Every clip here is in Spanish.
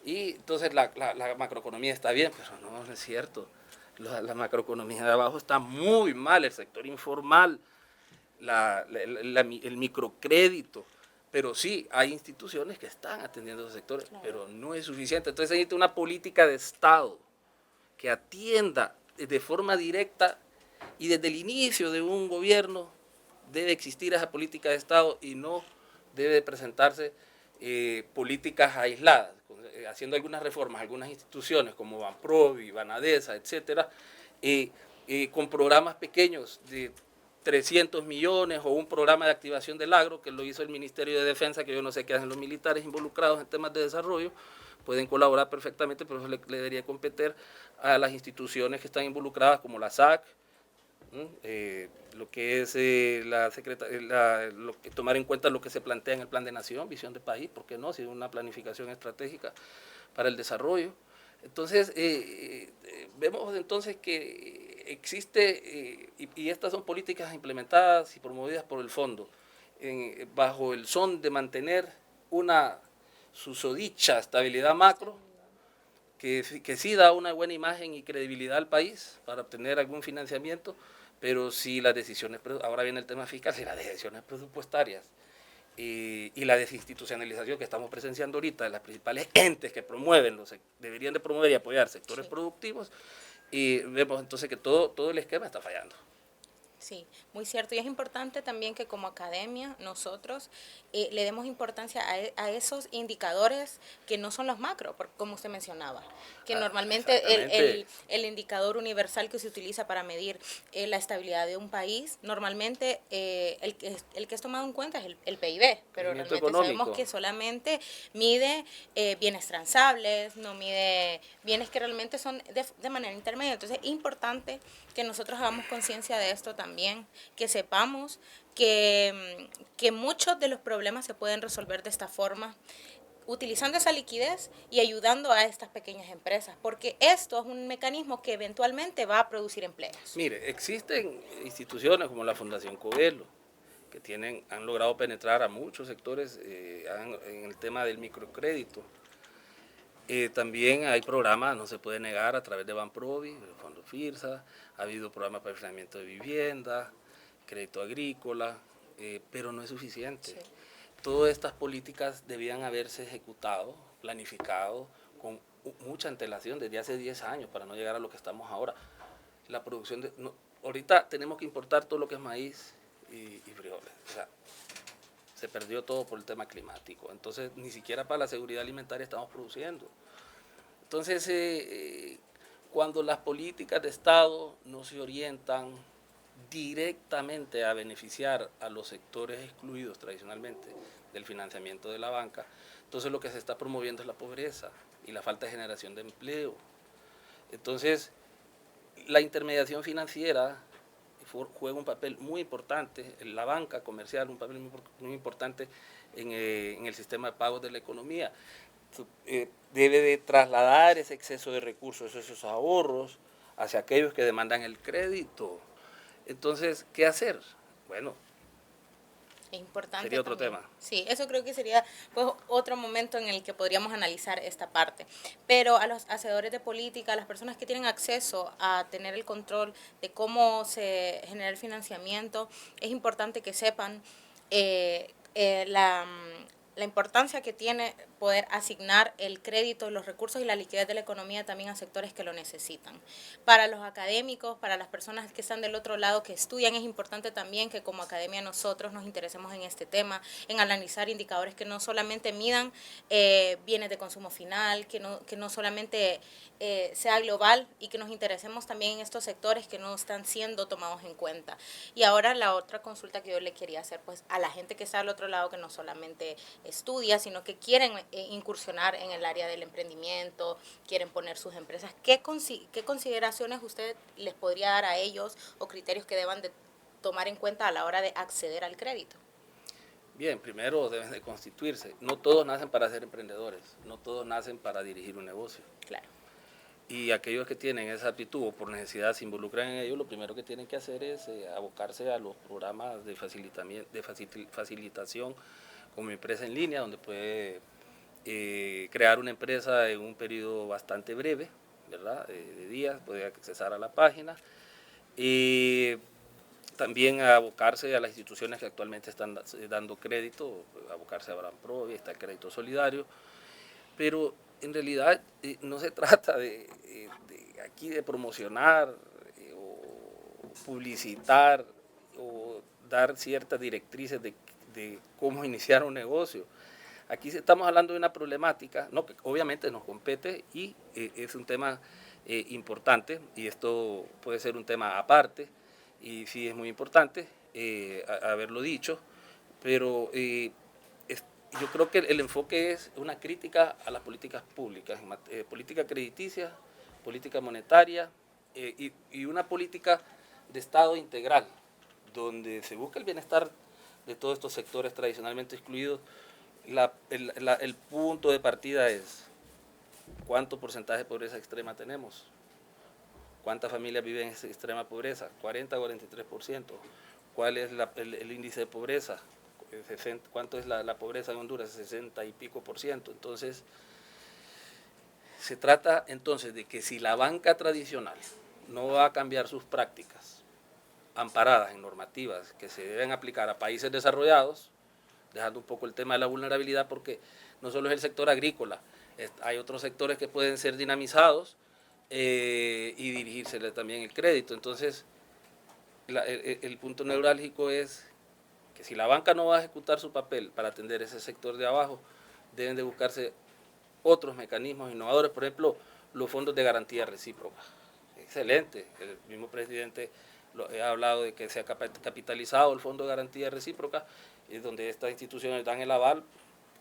Y entonces la macroeconomía está bien, pero no es cierto. La macroeconomía de abajo está muy mal, el sector informal, el microcrédito, pero sí, hay instituciones que están atendiendo esos sectores, claro, pero no es suficiente. Entonces necesita una política de Estado que atienda de forma directa y desde el inicio de un gobierno debe existir esa política de Estado y no debe presentarse políticas aisladas, haciendo algunas reformas, algunas instituciones como Banprovi, Banadesa, etcétera, con programas pequeños de 300 millones o un programa de activación del agro que lo hizo el Ministerio de Defensa, que yo no sé qué hacen los militares involucrados en temas de desarrollo, pueden colaborar perfectamente, pero eso le debería competir a las instituciones que están involucradas como la SAC, lo que es tomar en cuenta lo que se plantea en el Plan de Nación, Visión de País, ¿por qué no? Si es una planificación estratégica para el desarrollo. Entonces, vemos entonces que existe, y estas son políticas implementadas y promovidas por el fondo, bajo el son de mantener una susodicha estabilidad macro, que sí da una buena imagen y credibilidad al país para obtener algún financiamiento, pero si las decisiones, ahora viene el tema fiscal, si las decisiones presupuestarias y la desinstitucionalización que estamos presenciando ahorita de las principales entes que promueven, deberían de promover y apoyar sectores productivos, y vemos entonces que todo el esquema está fallando. Sí, muy cierto. Y es importante también que como academia nosotros le demos importancia a esos indicadores que no son los macro, porque como usted mencionaba, que normalmente el indicador universal que se utiliza para medir la estabilidad de un país, normalmente el que es tomado en cuenta es el PIB, pero realmente económico. Sabemos que solamente mide bienes transables, no mide bienes que realmente son de manera intermedia. Entonces es importante que nosotros hagamos conciencia de esto también, que sepamos que muchos de los problemas se pueden resolver de esta forma, utilizando esa liquidez y ayudando a estas pequeñas empresas, porque esto es un mecanismo que eventualmente va a producir empleos. Mire, existen instituciones como la Fundación Coelho, que han logrado penetrar a muchos sectores en el tema del microcrédito. También hay programas, no se puede negar, a través de Banprovi, el Fondo FIRSA, ha habido programas para el financiamiento de vivienda, crédito agrícola, pero no es suficiente. Sí. Todas estas políticas debían haberse ejecutado, planificado, con mucha antelación desde hace 10 años para no llegar a lo que estamos ahora. La producción ahorita tenemos que importar todo lo que es maíz y frijoles. O sea, se perdió todo por el tema climático. Entonces, ni siquiera para la seguridad alimentaria estamos produciendo. Entonces, cuando las políticas de Estado no se orientan directamente a beneficiar a los sectores excluidos tradicionalmente del financiamiento de la banca, entonces lo que se está promoviendo es la pobreza y la falta de generación de empleo. Entonces, la intermediación financiera juega un papel muy importante, la banca comercial un papel muy importante en el sistema de pagos de la economía. Debe de trasladar ese exceso de recursos, esos ahorros, hacia aquellos que demandan el crédito. Entonces, ¿qué hacer? Bueno, es importante sería otro también. tema. Sí, eso creo que sería pues otro momento en el que podríamos analizar esta parte. Pero a los hacedores de política, a las personas que tienen acceso a tener el control de cómo se genera el financiamiento, es importante que sepan la importancia que tiene poder asignar el crédito, los recursos y la liquidez de la economía también a sectores que lo necesitan. Para los académicos, para las personas que están del otro lado, que estudian, es importante también que como academia nosotros nos interesemos en este tema, en analizar indicadores que no solamente midan bienes de consumo final, que no solamente sea global y que nos interesemos también en estos sectores que no están siendo tomados en cuenta. Y ahora la otra consulta que yo le quería hacer pues a la gente que está al otro lado, que no solamente estudia, sino que quieren incursionar en el área del emprendimiento, quieren poner sus empresas. ¿Qué consideraciones usted les podría dar a ellos o criterios que deban de tomar en cuenta a la hora de acceder al crédito? Bien, primero deben de constituirse. No todos nacen para ser emprendedores, no todos nacen para dirigir un negocio. Claro. Y aquellos que tienen esa aptitud o por necesidad se involucran en ello, lo primero que tienen que hacer es abocarse a los programas de facilitación como empresa en línea, donde puede crear una empresa en un periodo bastante breve, ¿verdad? De días, poder accesar a la página. También abocarse a las instituciones que actualmente están dando crédito, abocarse a Banprovi, está el crédito solidario, pero en realidad no se trata de aquí de promocionar o publicitar o dar ciertas directrices de cómo iniciar un negocio. Aquí estamos hablando de una problemática, ¿no?, que obviamente nos compete y es un tema importante, y esto puede ser un tema aparte, y sí es muy importante haberlo dicho, pero yo creo que el enfoque es una crítica a las políticas públicas, política crediticia, política monetaria y una política de Estado integral, donde se busca el bienestar de todos estos sectores tradicionalmente excluidos. El punto de partida es cuánto porcentaje de pobreza extrema tenemos, cuántas familias viven en esa extrema pobreza, 40 o 43%, cuál es el índice de pobreza, cuánto es la pobreza en Honduras, 60 y pico %. Entonces, se trata entonces de que si la banca tradicional no va a cambiar sus prácticas amparadas en normativas que se deben aplicar a países desarrollados, dejando un poco el tema de la vulnerabilidad, porque no solo es el sector agrícola, hay otros sectores que pueden ser dinamizados y dirigírsele también el crédito. Entonces, el punto neurálgico es que si la banca no va a ejecutar su papel para atender ese sector de abajo, deben de buscarse otros mecanismos innovadores, por ejemplo, los fondos de garantía recíproca. Excelente, el mismo presidente ha hablado de que se ha capitalizado el fondo de garantía recíproca, donde estas instituciones dan el aval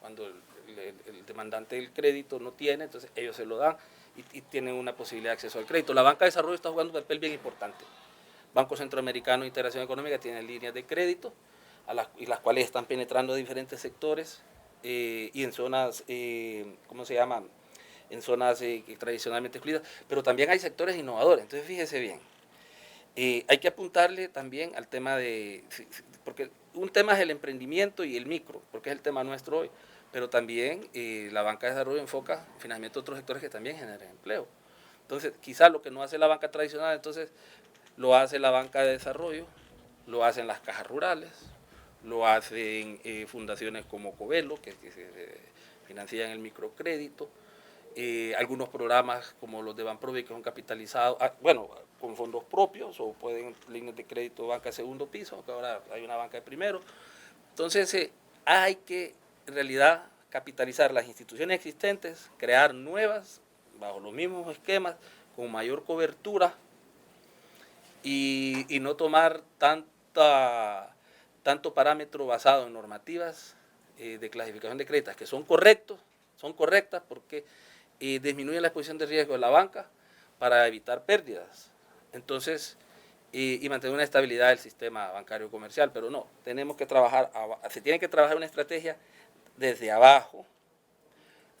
cuando el demandante del crédito no tiene, entonces ellos se lo dan y tienen una posibilidad de acceso al crédito. La banca de desarrollo está jugando un papel bien importante. Banco Centroamericano de Integración Económica tiene líneas de crédito, y las cuales están penetrando diferentes sectores y en zonas, ¿cómo se llaman?, en zonas tradicionalmente excluidas, pero también hay sectores innovadores. Entonces, fíjese bien, hay que apuntarle también al tema porque un tema es el emprendimiento y el micro, porque es el tema nuestro hoy, pero también la banca de desarrollo enfoca el financiamiento de otros sectores que también generan empleo. Entonces, quizás lo que no hace la banca tradicional, entonces lo hace la banca de desarrollo, lo hacen las cajas rurales, lo hacen fundaciones como Covelo, que se financian el microcrédito, algunos programas como los de Banprovi que son capitalizados, bueno, con fondos propios, o pueden líneas de crédito banca de segundo piso, que ahora hay una banca de primero. Entonces hay que en realidad capitalizar las instituciones existentes, crear nuevas bajo los mismos esquemas, con mayor cobertura y no tomar tanto parámetro basado en normativas de clasificación de créditos que son correctas porque disminuyen la exposición de riesgo de la banca para evitar pérdidas. Entonces, y mantener una estabilidad del sistema bancario comercial, pero no, tenemos que trabajar, se tiene que trabajar una estrategia desde abajo,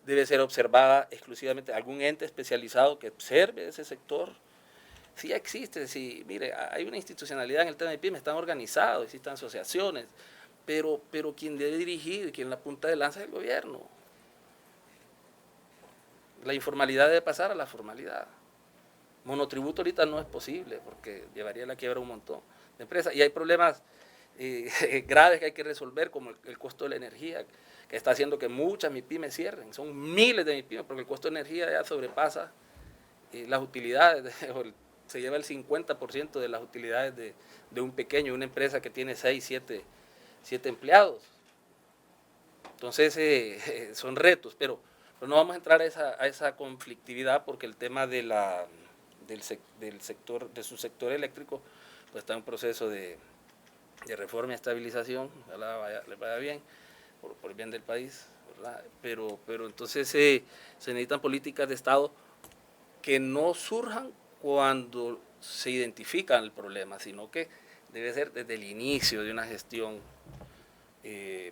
debe ser observada exclusivamente algún ente especializado que observe ese sector. Sí existe, sí, mire, hay una institucionalidad en el tema de pymes, están organizados, existen asociaciones, pero quien debe dirigir, quien la punta de lanza es el gobierno. La informalidad debe pasar a la formalidad. Monotributo ahorita no es posible porque llevaría a la quiebra un montón de empresas. Y hay problemas graves que hay que resolver, como el costo de la energía, que está haciendo que muchas MIPYMES cierren. Son miles de MIPYMES porque el costo de energía ya sobrepasa las utilidades, se lleva el 50% de las utilidades de un pequeño, una empresa que tiene 6, 7 empleados. Entonces son retos, pero no vamos a entrar a esa conflictividad porque el tema de su sector eléctrico pues está en un proceso de reforma y estabilización, ojalá le vaya bien, por el bien del país, ¿verdad? Pero entonces se necesitan políticas de Estado que no surjan cuando se identifica el problema, sino que debe ser desde el inicio de una gestión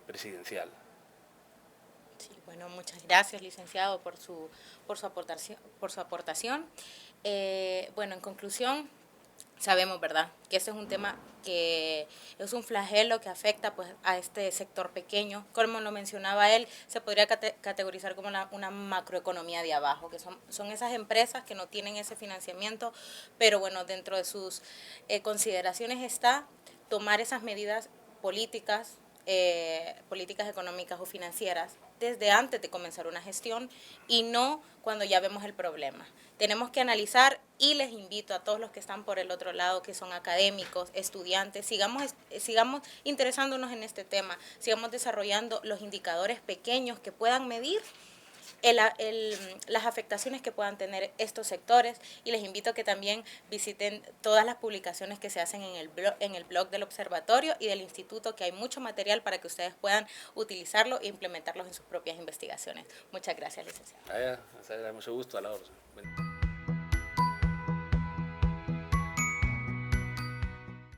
presidencial. Sí, bueno, muchas gracias, licenciado, por su aportación. Bueno, en conclusión, sabemos, ¿verdad?, que ese es un tema que es un flagelo que afecta pues a este sector pequeño. Como lo mencionaba él, se podría categorizar como una macroeconomía de abajo, que son esas empresas que no tienen ese financiamiento, pero bueno, dentro de sus consideraciones está tomar esas medidas políticas, políticas económicas o financieras desde antes de comenzar una gestión y no cuando ya vemos el problema. Tenemos que analizar y les invito a todos los que están por el otro lado, que son académicos, estudiantes, sigamos interesándonos en este tema, sigamos desarrollando los indicadores pequeños que puedan medir las afectaciones que puedan tener estos sectores, y les invito a que también visiten todas las publicaciones que se hacen en el blog del observatorio y del instituto, que hay mucho material para que ustedes puedan utilizarlo e implementarlos en sus propias investigaciones. Muchas gracias, licenciado. Mucho gusto, a la orden.